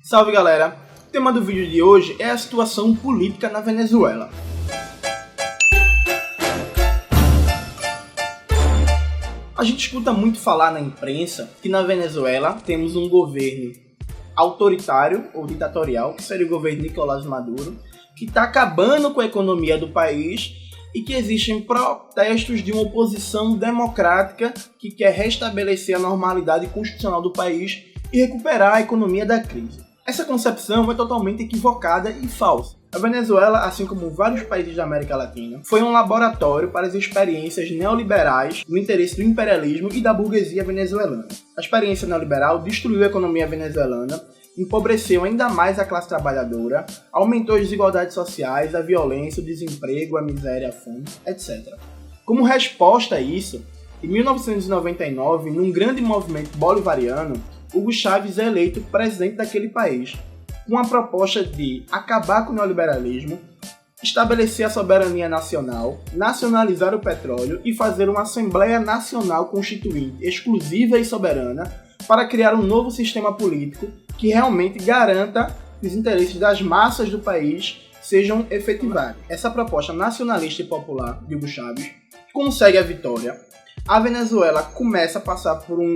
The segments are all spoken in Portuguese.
Salve galera! O tema do vídeo de hoje é a situação política na Venezuela. A gente escuta muito falar na imprensa que na Venezuela temos um governo autoritário ou ditatorial, que seria o governo de Nicolás Maduro, que está acabando com a economia do país e que existem protestos de uma oposição democrática que quer restabelecer a normalidade constitucional do país e recuperar a economia da crise. Essa concepção é totalmente equivocada e falsa. A Venezuela, assim como vários países da América Latina, foi um laboratório para as experiências neoliberais no interesse do imperialismo e da burguesia venezuelana. A experiência neoliberal destruiu a economia venezuelana, empobreceu ainda mais a classe trabalhadora, aumentou as desigualdades sociais, a violência, o desemprego, a miséria, a fome, etc. Como resposta a isso, em 1999, num grande movimento bolivariano, Hugo Chávez é eleito presidente daquele país, com a proposta de acabar com o neoliberalismo, estabelecer a soberania nacional, nacionalizar o petróleo e fazer uma Assembleia Nacional Constituinte exclusiva e soberana para criar um novo sistema político que realmente garanta que os interesses das massas do país sejam efetivados. Essa proposta nacionalista e popular de Hugo Chávez consegue a vitória. A Venezuela começa a passar por um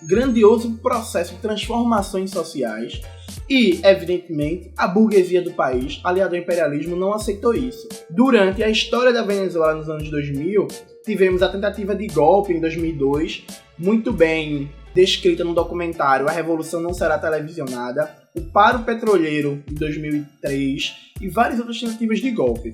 grandioso processo de transformações sociais e, evidentemente, a burguesia do país, aliada ao imperialismo, não aceitou isso. Durante a história da Venezuela nos anos 2000, tivemos a tentativa de golpe em 2002, muito bem descrita no documentário A Revolução Não Será Televisionada, o paro petroleiro de 2003 e várias outras tentativas de golpe.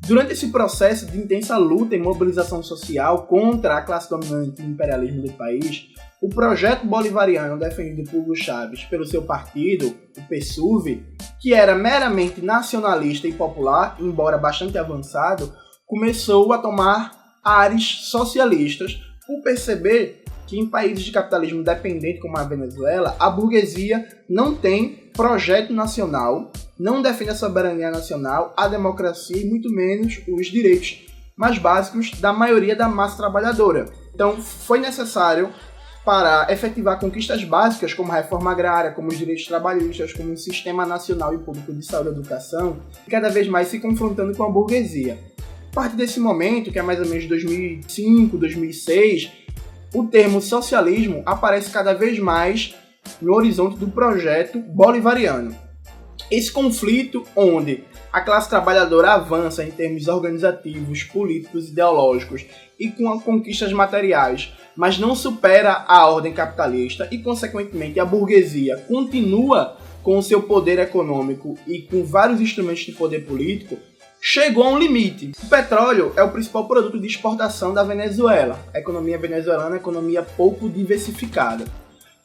Durante esse processo de intensa luta e mobilização social contra a classe dominante e o imperialismo do país, o projeto bolivariano defendido por Hugo Chávez pelo seu partido, o PSUV, que era meramente nacionalista e popular, embora bastante avançado, começou a tomar ares socialistas por perceber que em países de capitalismo dependente como a Venezuela, a burguesia não tem projeto nacional, não defende a soberania nacional, a democracia e muito menos os direitos mais básicos da maioria da massa trabalhadora. Então foi necessário, para efetivar conquistas básicas como a reforma agrária, como os direitos trabalhistas, como um sistema nacional e público de saúde e educação, cada vez mais se confrontando com a burguesia. A partir desse momento, que é mais ou menos 2005, 2006, o termo socialismo aparece cada vez mais no horizonte do projeto bolivariano. Esse conflito onde a classe trabalhadora avança em termos organizativos, políticos, ideológicos e com conquistas materiais, mas não supera a ordem capitalista e, consequentemente, a burguesia continua com o seu poder econômico e com vários instrumentos de poder político, chegou a um limite. O petróleo é o principal produto de exportação da Venezuela. A economia venezuelana é uma economia pouco diversificada.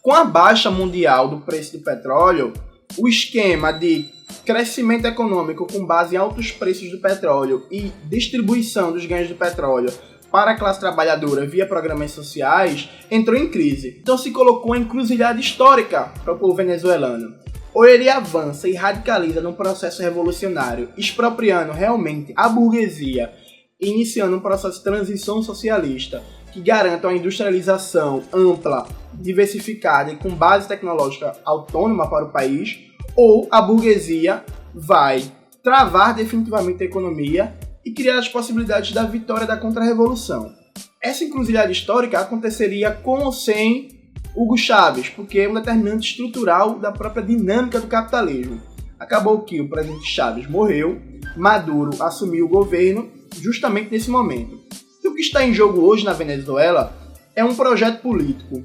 Com a baixa mundial do preço do petróleo, o esquema de crescimento econômico com base em altos preços do petróleo e distribuição dos ganhos do petróleo para a classe trabalhadora via programas sociais entrou em crise. Então se colocou uma encruzilhada histórica para o povo venezuelano. Ou ele avança e radicaliza num processo revolucionário, expropriando realmente a burguesia, iniciando um processo de transição socialista que garanta uma industrialização ampla, diversificada e com base tecnológica autônoma para o país, ou a burguesia vai travar definitivamente a economia e criar as possibilidades da vitória da contra-revolução. Essa encruzilhada histórica aconteceria com ou sem Hugo Chávez, porque é um determinante estrutural da própria dinâmica do capitalismo. Acabou que o presidente Chávez morreu, Maduro assumiu o governo justamente nesse momento. E o que está em jogo hoje na Venezuela é um projeto político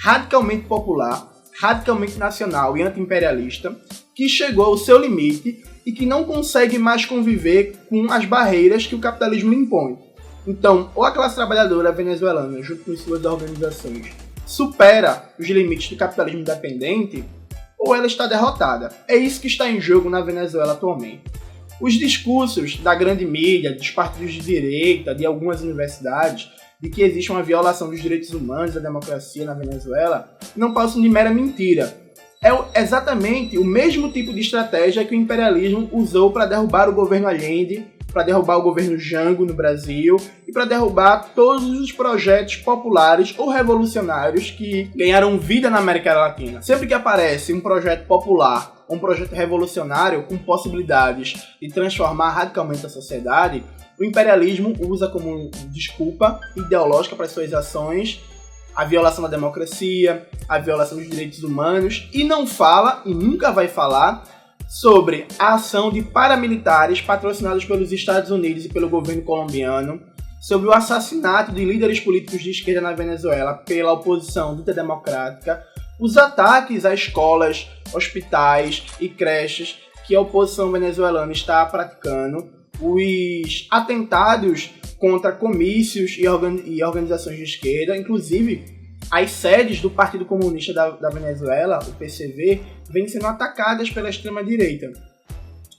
radicalmente popular, radicalmente nacional e anti-imperialista, que chegou ao seu limite e que não consegue mais conviver com as barreiras que o capitalismo impõe. Então, ou a classe trabalhadora venezuelana, junto com suas organizações, supera os limites do capitalismo dependente, ou ela está derrotada. É isso que está em jogo na Venezuela atualmente. Os discursos da grande mídia, dos partidos de direita, de algumas universidades, de que existe uma violação dos direitos humanos e da democracia na Venezuela, não passam de mera mentira. É exatamente o mesmo tipo de estratégia que o imperialismo usou para derrubar o governo Allende, para derrubar o governo Jango no Brasil e para derrubar todos os projetos populares ou revolucionários que ganharam vida na América Latina. Sempre que aparece um projeto popular um projeto revolucionário com possibilidades de transformar radicalmente a sociedade, o imperialismo usa como desculpa ideológica para suas ações a violação da democracia, a violação dos direitos humanos, e não fala, e nunca vai falar, sobre a ação de paramilitares patrocinados pelos Estados Unidos e pelo governo colombiano, sobre o assassinato de líderes políticos de esquerda na Venezuela pela oposição dita democrática, os ataques a escolas, hospitais e creches que a oposição venezuelana está praticando, os atentados contra comícios e organizações de esquerda, inclusive as sedes do Partido Comunista da Venezuela, o PCV, vêm sendo atacadas pela extrema-direita.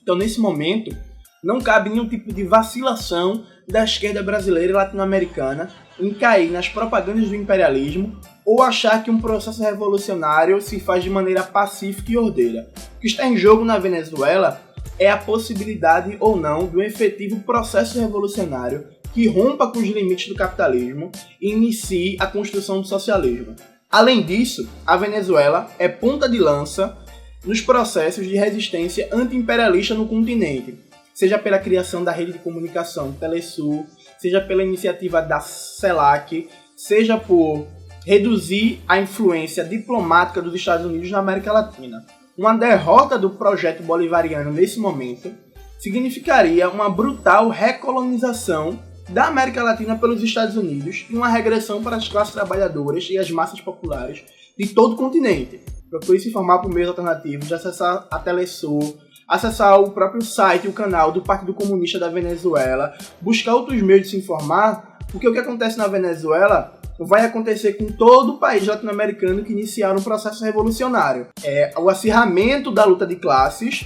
Então, nesse momento, não cabe nenhum tipo de vacilação da esquerda brasileira e latino-americana em cair nas propagandas do imperialismo ou achar que um processo revolucionário se faz de maneira pacífica e ordeira. O que está em jogo na Venezuela é a possibilidade ou não de um efetivo processo revolucionário que rompa com os limites do capitalismo e inicie a construção do socialismo. Além disso, a Venezuela é ponta de lança nos processos de resistência anti-imperialista no continente, seja pela criação da rede de comunicação Telesul, seja pela iniciativa da CELAC, seja por reduzir a influência diplomática dos Estados Unidos na América Latina. Uma derrota do projeto bolivariano nesse momento significaria uma brutal recolonização da América Latina pelos Estados Unidos e uma regressão para as classes trabalhadoras e as massas populares de todo o continente. Procure se informar por meios alternativos de acessar a Telesul, acessar o próprio site e o canal do Partido Comunista da Venezuela, buscar outros meios de se informar, porque o que acontece na Venezuela vai acontecer com todo o país latino-americano que iniciar um processo revolucionário. É o acirramento da luta de classes,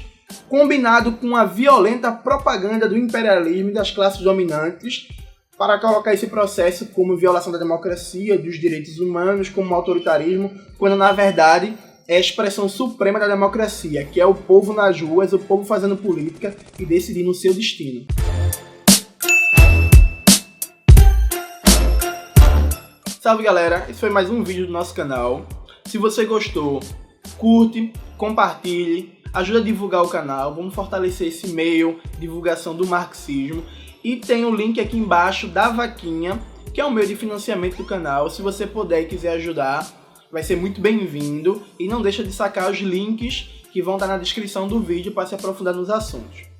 combinado com a violenta propaganda do imperialismo e das classes dominantes, para colocar esse processo como violação da democracia, dos direitos humanos, como autoritarismo, quando na verdade é a expressão suprema da democracia, que é o povo nas ruas, o povo fazendo política e decidindo o seu destino. Salve galera, esse foi mais um vídeo do nosso canal. Se você gostou, curte, compartilhe, ajuda a divulgar o canal, vamos fortalecer esse meio, divulgação do marxismo. E tem o link aqui embaixo da vaquinha, que é o meio de financiamento do canal. Se você puder e quiser ajudar, vai ser muito bem-vindo. E não deixa de sacar os links que vão estar na descrição do vídeo para se aprofundar nos assuntos.